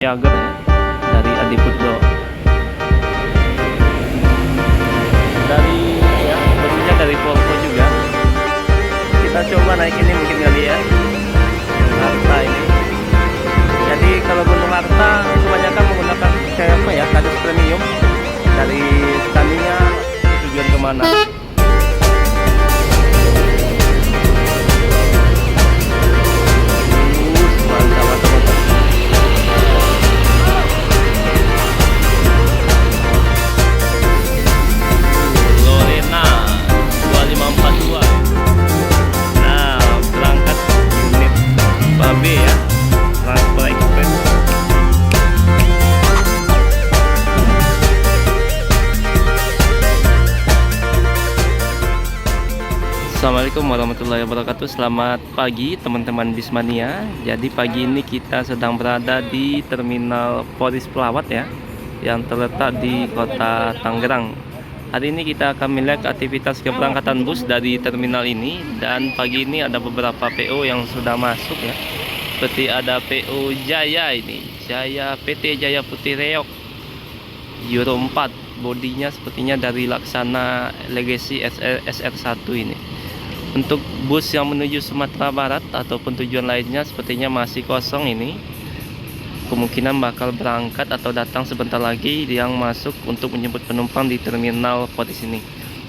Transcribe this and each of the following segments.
Jagger ya, dari Adi Putro. Dari ya, bentuknya dari Volvo juga. Kita coba naik ini mungkin kali ya, Harta ini. Jadi kalau Gunung Harta kebanyakan menggunakan kayak apa ya, kardus premium dari Scania. Tujuan kemana? Mantap, mantap, mantap. Lorena 2542. Nah, berangkat unit Babe ya, Transport Express. Assalamualaikum warahmatullahi wabarakatuh. Selamat pagi teman-teman Bismania. Jadi pagi ini kita sedang berada di Terminal Polis Pelawat ya, yang terletak di Kota Tangerang. Hari ini kita akan melihat aktivitas keberangkatan bus dari terminal ini. Dan pagi ini ada beberapa PO yang sudah masuk ya. Seperti ada PO Jaya ini, Jaya PT Jaya Putih Reok Euro 4. Bodinya sepertinya dari Laksana Legacy SR1 ini. Untuk bus yang menuju Sumatera Barat ataupun tujuan lainnya sepertinya masih kosong ini. Kemungkinan bakal berangkat atau datang sebentar lagi yang masuk untuk menjemput penumpang di terminal Polis ini.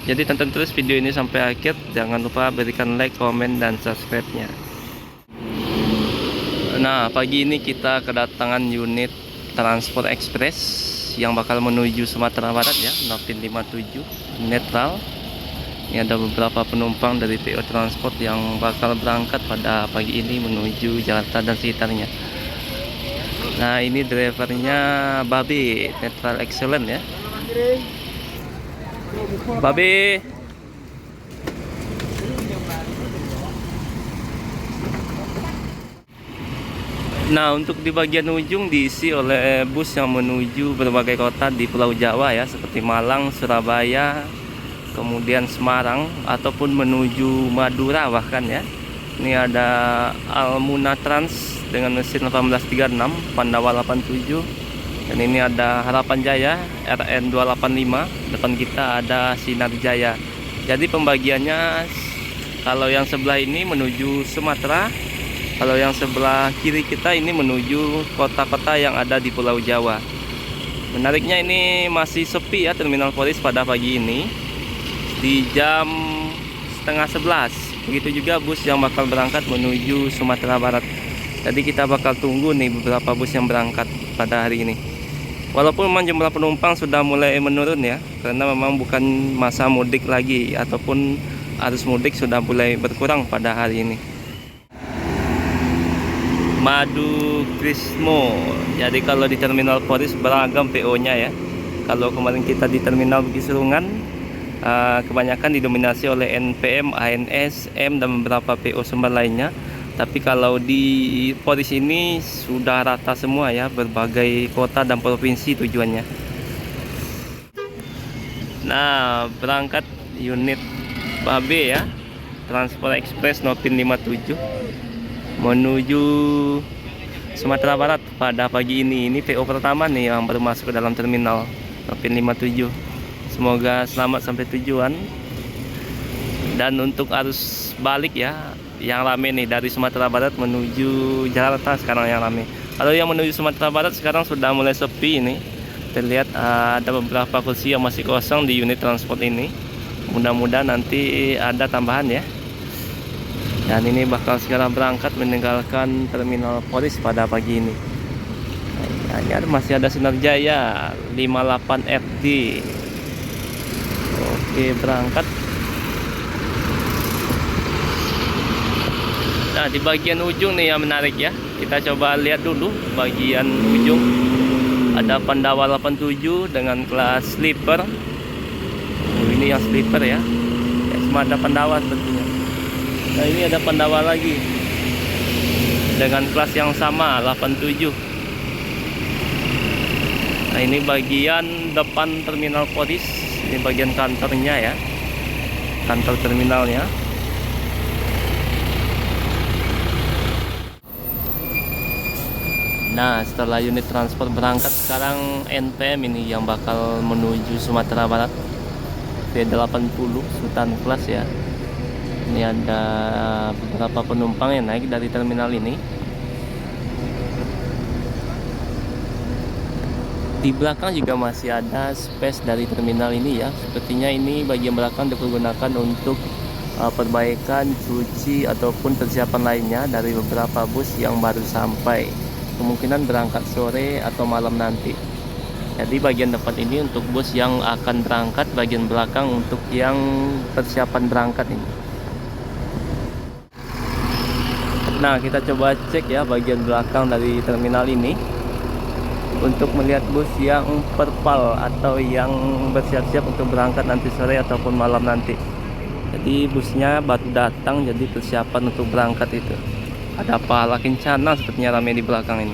Jadi tonton terus video ini sampai akhir. Jangan lupa berikan like, komen, dan subscribe-nya. Nah, pagi ini kita kedatangan unit Transport Express yang bakal menuju Sumatera Barat ya, Novin 57 netral. Ini ada beberapa penumpang dari PO Transport yang bakal berangkat pada pagi ini menuju Jakarta dan sekitarnya. Nah, ini drivernya Babe, netral excellent ya. Babe. Nah, untuk di bagian ujung diisi oleh bus yang menuju berbagai kota di Pulau Jawa ya, seperti Malang, Surabaya, kemudian Semarang, ataupun menuju Madura bahkan ya. Ini ada Almuna Trans dengan mesin 1836 Pandawa 87, dan ini ada Harapan Jaya RN 285. Depan kita ada Sinar Jaya. Jadi pembagiannya, kalau yang sebelah ini menuju Sumatera, kalau yang sebelah kiri kita ini menuju kota-kota yang ada di Pulau Jawa. Menariknya ini masih sepi ya terminal Polis pada pagi ini di jam setengah 11. Begitu juga bus yang bakal berangkat menuju Sumatera Barat. Jadi kita bakal tunggu nih beberapa bus yang berangkat pada hari ini. Walaupun memang jumlah penumpang sudah mulai menurun ya, karena memang bukan masa mudik lagi, ataupun arus mudik sudah mulai berkurang pada hari ini. Madu Krismo. Jadi kalau di terminal Polis beragam PO-nya ya. Kalau kemarin kita di terminal Bugis Serungan, kebanyakan didominasi oleh NPM, ANS, M, dan beberapa PO sumber lainnya. Tapi kalau di Polis ini sudah rata semua ya, berbagai kota dan provinsi tujuannya. Nah, berangkat unit Babe ya, Transport Express Novin 57 menuju Sumatera Barat pada pagi ini. Ini PO pertama nih yang baru masuk ke dalam terminal Novin 57. Semoga selamat sampai tujuan. Dan untuk arus balik ya, yang rame nih dari Sumatera Barat menuju Jakarta sekarang yang rame. Kalau yang menuju Sumatera Barat sekarang sudah mulai sepi ini. Terlihat ada beberapa kursi yang masih kosong di unit transport ini. Mudah-mudahan nanti ada tambahan ya. Dan ini bakal segera berangkat meninggalkan terminal Polis pada pagi ini. Nah, ini masih ada Sinar Jaya 58 FD. Oke, berangkat. Nah, di bagian ujung nih yang menarik ya. Kita coba lihat dulu bagian ujung. Ada Pandawa 87 dengan kelas sleeper. Ini yang sleeper ya. Semua ada Pandawa sepertinya. Nah, ini ada Pandawa lagi dengan kelas yang sama 87. Nah, ini bagian depan terminal Polis. Ini bagian kantornya ya, kantor terminalnya. Nah, setelah unit transport berangkat, sekarang NPM ini yang bakal menuju Sumatera Barat, V80 Sultan Class ya. Ini ada beberapa penumpang yang naik dari terminal ini. Di belakang juga masih ada space dari terminal ini ya. Sepertinya ini bagian belakang dipergunakan untuk perbaikan, cuci ataupun persiapan lainnya dari beberapa bus yang baru sampai. Kemungkinan berangkat sore atau malam nanti. Jadi bagian depan ini untuk bus yang akan berangkat, bagian belakang untuk yang persiapan berangkat ini. Nah, kita coba cek ya bagian belakang dari terminal ini untuk melihat bus yang perpal atau yang bersiap-siap untuk berangkat nanti sore ataupun malam nanti. Jadi busnya baru datang, jadi persiapan untuk berangkat itu. Ada pahala kencana sepertinya ramai di belakang ini.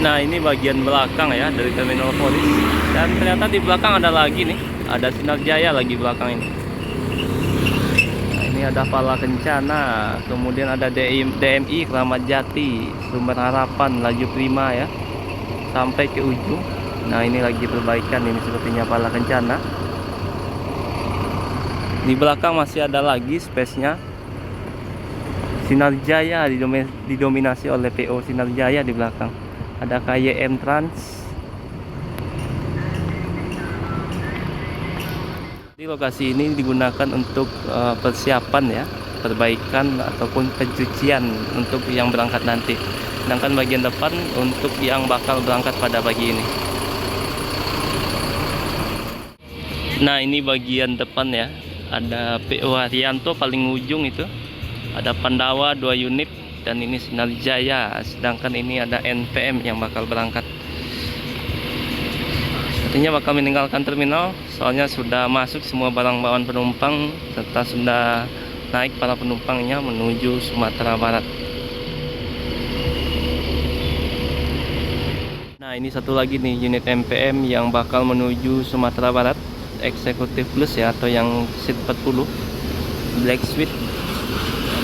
Nah, ini bagian belakang ya dari terminal polis. Dan ternyata di belakang ada lagi nih, ada Sinar Jaya lagi belakang ini. Nah, ini ada pahala kencana, kemudian ada DMI Kramat Jati, Sumber Harapan, Laju Prima ya, sampai ke ujung. Nah, ini lagi perbaikan ini sepertinya pahala kencana. Di belakang masih ada lagi space-nya. Sinar Jaya didominasi oleh PO Sinar Jaya di belakang. Ada KYM Trans. Di lokasi ini digunakan untuk persiapan ya, perbaikan ataupun pencucian untuk yang berangkat nanti. Sedangkan bagian depan untuk yang bakal berangkat pada pagi ini. Nah, ini bagian depan ya. Ada PO Haryanto paling ujung itu. Ada Pandawa 2 unit dan ini Sinar Jaya. Sedangkan ini ada NPM yang bakal berangkat. Sepertinya bakal meninggalkan terminal soalnya sudah masuk semua barang bawaan penumpang serta sudah naik para penumpangnya menuju Sumatera Barat. Nah, ini satu lagi nih unit NPM yang bakal menuju Sumatera Barat. Eksekutif Plus ya, atau yang seat 40 Black Suite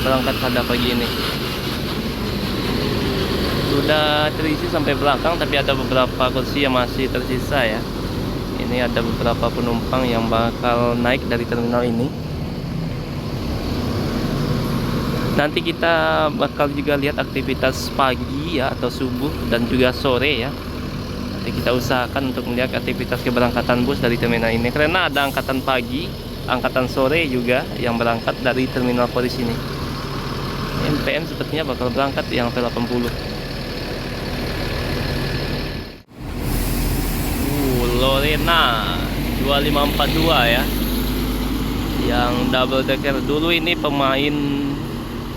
berangkat pada pagi ini. Sudah terisi sampai belakang, tapi ada beberapa kursi yang masih tersisa ya. Ini ada beberapa penumpang yang bakal naik dari terminal ini. Nanti kita bakal juga lihat aktivitas pagi ya, atau subuh dan juga sore ya. Kita usahakan untuk melihat aktivitas keberangkatan bus dari terminal ini, karena ada angkatan pagi, angkatan sore juga yang berangkat dari terminal polis ini. NPM sepertinya bakal berangkat yang V80. Lorena 2542 ya, yang double decker. Dulu ini pemain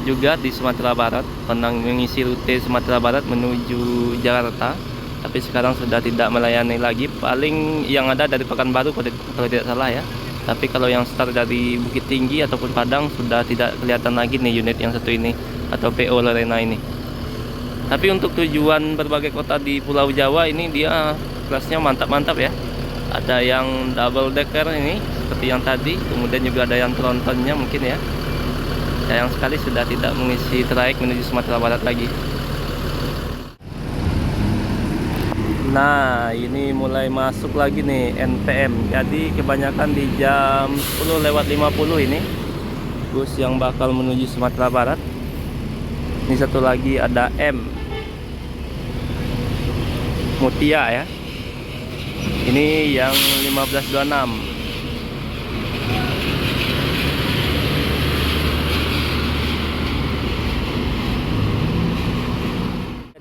juga di Sumatera Barat, pernah mengisi rute Sumatera Barat menuju Jakarta. Tapi sekarang sudah tidak melayani lagi. Paling yang ada dari Pekanbaru kalau tidak salah ya. Tapi kalau yang start dari Bukit Tinggi ataupun Padang sudah tidak kelihatan lagi nih unit yang satu ini, atau PO Lorena ini. Tapi untuk tujuan berbagai kota di Pulau Jawa ini dia kelasnya mantap-mantap ya. Ada yang double decker ini seperti yang tadi, kemudian juga ada yang trontonnya mungkin ya. Sayang sekali sudah tidak mengisi trayek menuju Sumatera Barat lagi. Nah, ini mulai masuk lagi nih NPM. Jadi kebanyakan di jam 10:50 ini bus yang bakal menuju Sumatera Barat. Ini satu lagi ada M Mutia ya. Ini yang 1526.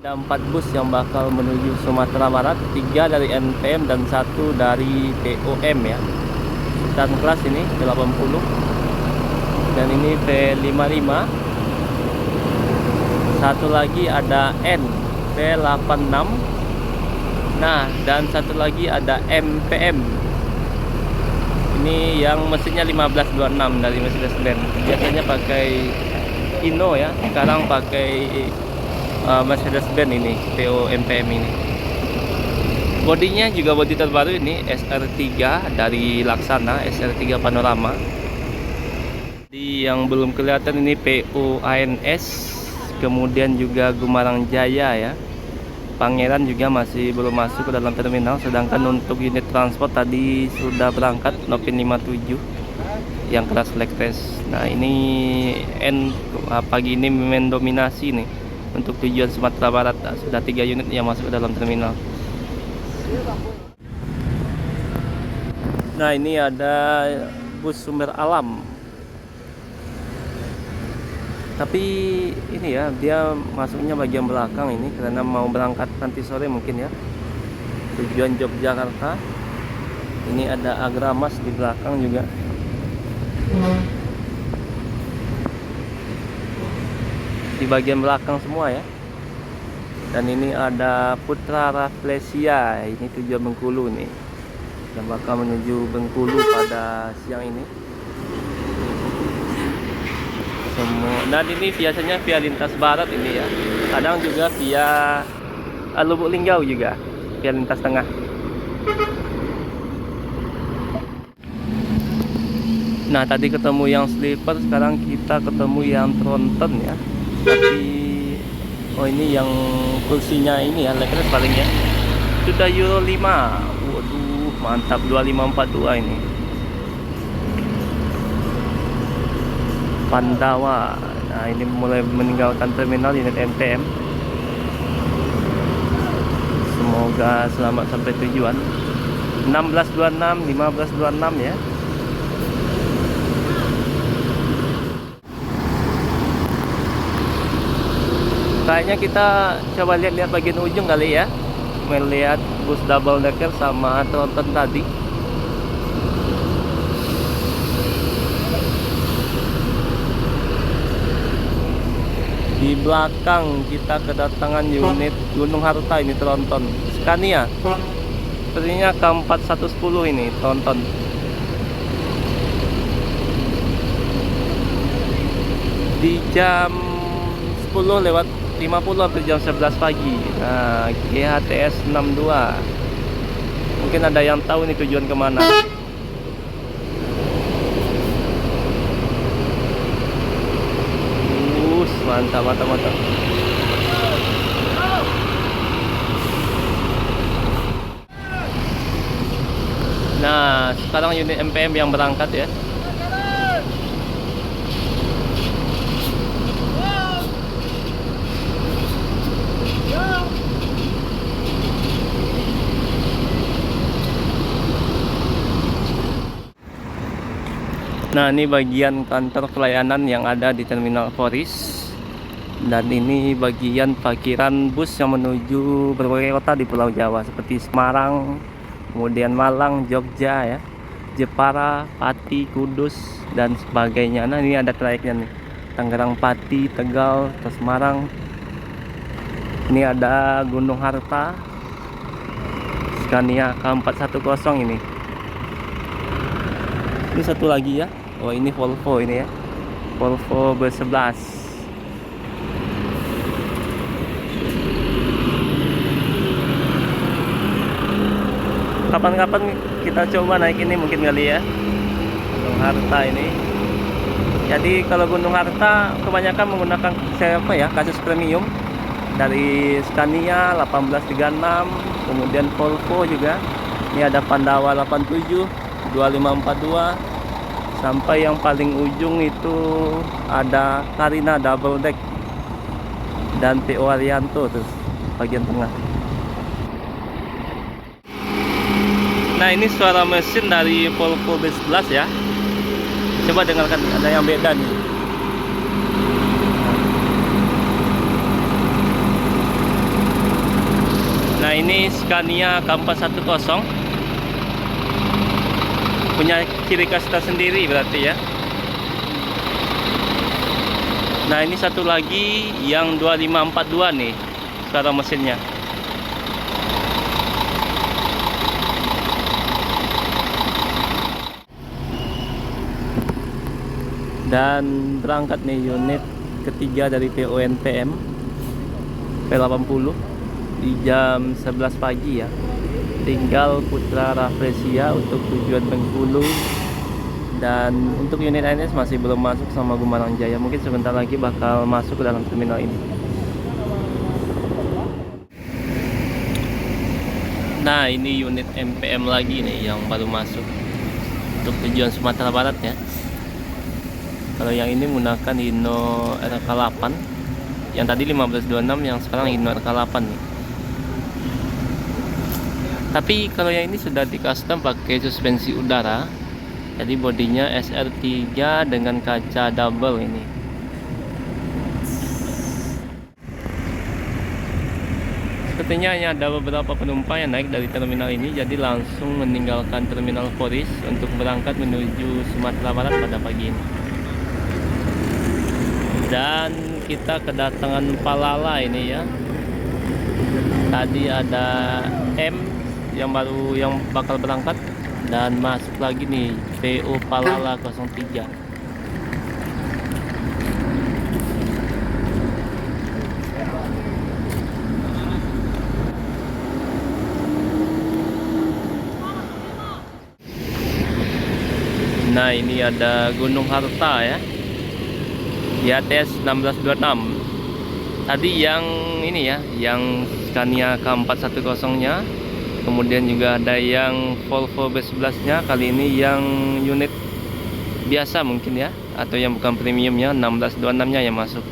Ada 4 bus yang bakal menuju Sumatera Barat, 3 dari NPM dan 1 dari POM ya. Dan kelas ini V80 dan ini V55. Satu lagi ada N V86. Nah, dan satu lagi ada MPM. Ini yang mesinnya 1526 dari Mercedes-Benz. Biasanya pakai Hino ya, sekarang pakai Mercedes-Benz ini, PO MPM ini. Bodinya juga bodi terbaru ini, SR3 dari Laksana, SR3 Panorama. Di yang belum kelihatan ini PO ANS kemudian juga Gumarang Jaya ya. Pangeran juga masih belum masuk ke dalam terminal, sedangkan untuk unit transport tadi sudah berangkat Novin 57 yang kelas Lekres. Nah ini pagi ini mendominasi nih untuk tujuan Sumatera Barat. Nah, sudah 3 unit yang masuk ke dalam terminal. Nah ini ada bus Sumber Alam, tapi ini ya dia masuknya bagian belakang ini karena mau berangkat nanti sore mungkin ya, tujuan Yogyakarta. Ini ada Agramas di belakang juga. Di bagian belakang semua ya. Dan ini ada Putra Rafflesia, ini tujuan Bengkulu nih, yang bakal menuju Bengkulu pada siang ini. Dan ini biasanya via lintas barat ini ya, kadang juga via Lubuk Linggau juga, via lintas tengah. Nah tadi ketemu yang sleeper, sekarang kita ketemu yang tronton ya. Tapi oh ini yang kursinya ini ya, Lekres paling ya, sudah Euro 5. Waduh mantap, 2542 ini. Pandawa. Nah ini mulai meninggalkan terminal unit MTM. Semoga selamat sampai tujuan. 1626, 1526 ya. Kayaknya kita coba lihat-lihat bagian ujung kali ya, melihat bus double decker sama tronton tadi. Di belakang kita kedatangan unit Gunung Harta, ini tronton Scania. Sepertinya K4110 ini tronton. Di jam 10:50 hampir jam 11 pagi. Nah, GHTS 62. Mungkin ada yang tahu nih tujuan kemana. Mantap, mantap, mantap. Nah, sekarang unit MPM yang berangkat ya. Nah, ini bagian kantor pelayanan yang ada di Terminal Poris. Dan ini bagian parkiran bus yang menuju berbagai kota di Pulau Jawa seperti Semarang, kemudian Malang, Jogja ya, Jepara, Pati, Kudus dan sebagainya. Nah ini ada trayeknya nih, Tangerang, Pati, Tegal, ke Semarang. Ini ada Gunung Harta, Scania K410 ini. Ini satu lagi ya. Oh ini Volvo ini ya, Volvo B11. Kapan-kapan kita coba naik ini mungkin kali ya, Gunung Harta ini. Jadi kalau Gunung Harta kebanyakan menggunakan siapa ya, kasus premium dari Scania 1836, kemudian Volvo juga. Ini ada Pandawa 87, 2542, sampai yang paling ujung itu ada Carina double deck dan PO Arianto terus bagian tengah. Nah ini suara mesin dari Volvo B11 ya. Coba dengarkan, ada yang beda nih. Nah ini Scania K410, punya ciri khas tersendiri berarti ya. Nah ini satu lagi yang 2542 nih suara mesinnya. Dan berangkat nih unit ketiga dari PO NTM P80 di jam 11 pagi ya. Tinggal Putra Rafflesia untuk tujuan Bengkulu Dan untuk unit ANS masih belum masuk sama Gumarang Jaya, mungkin sebentar lagi bakal masuk ke dalam terminal ini. Nah, ini unit MPM lagi nih yang baru masuk untuk tujuan Sumatera Barat ya. Kalau yang ini menggunakan Hino RK8, yang tadi 1526, yang sekarang Hino RK8 nih. Tapi kalau yang ini sudah di custom pakai suspensi udara, jadi bodinya SR3 dengan kaca double ini. Sepertinya hanya ada beberapa penumpang yang naik dari terminal ini, jadi langsung meninggalkan terminal Poris untuk berangkat menuju Sumatera Barat pada pagi ini. Dan kita kedatangan Palala ini ya. Tadi ada M yang bakal berangkat, dan masuk lagi nih PO Palala 03. Nah, ini ada Gunung Harta ya, di ATS 1626. Tadi yang ini ya, yang Scania K410 nya, kemudian juga ada yang Volvo B11 nya. Kali ini yang unit biasa mungkin ya, atau yang bukan premiumnya, 1626 nya yang masuk.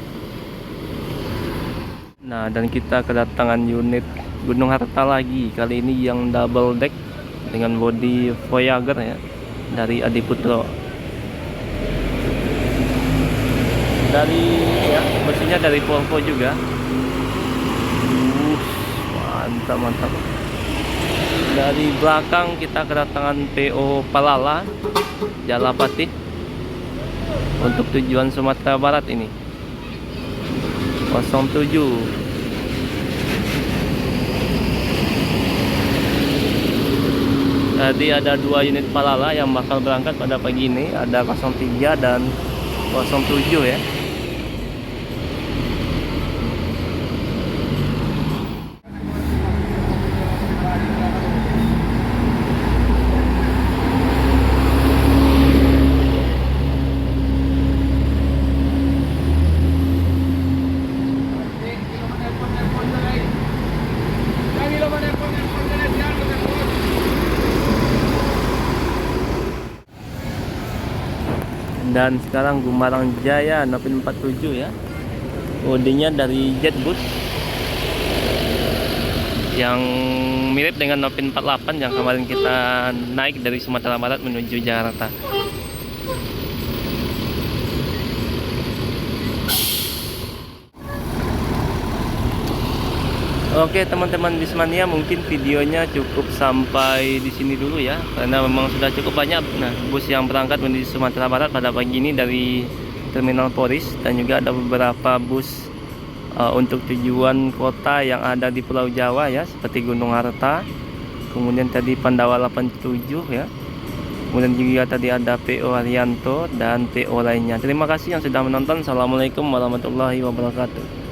Nah, dan kita kedatangan unit Gunung Harta lagi, kali ini yang double deck dengan bodi Voyager ya, dari Adiputro. Dari ya, mesinnya dari Volvo juga. Mantap mantap. Dari belakang kita kedatangan PO Palala Jalapati untuk tujuan Sumatera Barat ini 07. Tadi ada 2 unit Palala yang bakal berangkat pada pagi ini, ada 03 dan 07 ya. Dan sekarang Gumarang Jaya Novin 47 ya, bodinya dari Jetbus yang mirip dengan Novin 48 yang kemarin kita naik dari Sumatera Barat menuju Jakarta. Oke teman-teman Bismania, mungkin videonya cukup sampai di sini dulu ya, karena memang sudah cukup banyak bus yang berangkat menuju Sumatera Barat pada pagi ini dari Terminal Poris, dan juga ada beberapa bus untuk tujuan kota yang ada di Pulau Jawa ya, seperti Gunung Harta, kemudian tadi Pandawa 87 ya, kemudian juga tadi ada PO Haryanto dan PO lainnya. Terima kasih yang sudah menonton. Assalamualaikum warahmatullahi wabarakatuh.